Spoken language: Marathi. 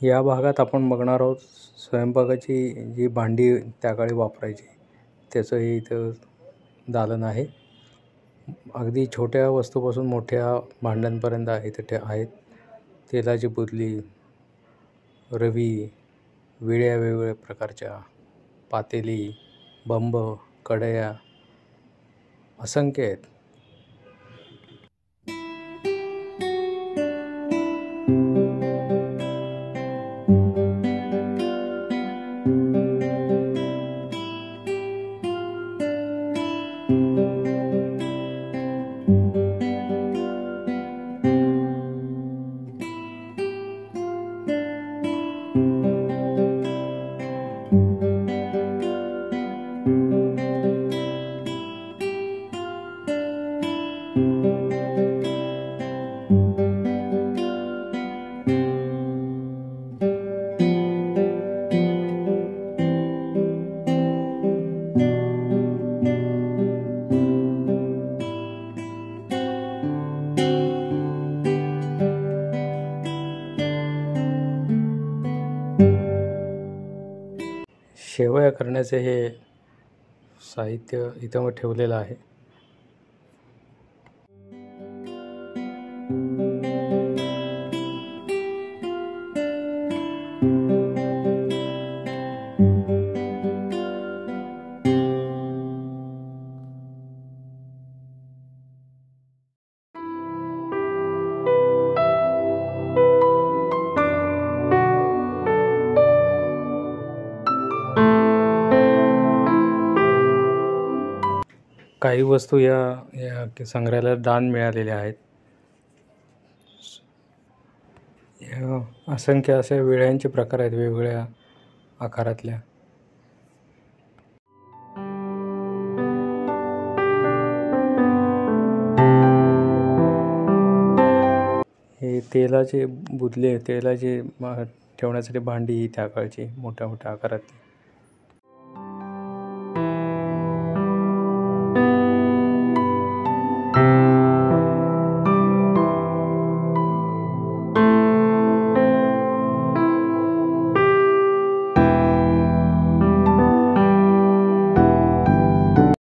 या भागात आपण बघणार आहोत स्वयंपाकाची जी भांडी त्या काळी वापरायची त्याचं हे इथं दालन आहे. अगदी छोट्या वस्तूपासून मोठ्या भांड्यांपर्यंत आहे तिथे आहेत. तेलाची बुदली, रवी, विळ्या वेगवेगळ्या प्रकारच्या, पातेली, बंब, कढया असंख्य आहेत. शेवया करण्याचे हे साहित्य इथं ठेवलेलं आहे. काही वस्तू या संग्रहालयाला दान मिळालेल्या आहेत. असंख्य असे विळ्यांचे प्रकार आहेत वेगवेगळ्या आकारातल्या. हे तेलाचे बुदले, तेलाचे ठेवण्यासाठी भांडी त्या काळची मोठ्या मोठ्या आकारातली.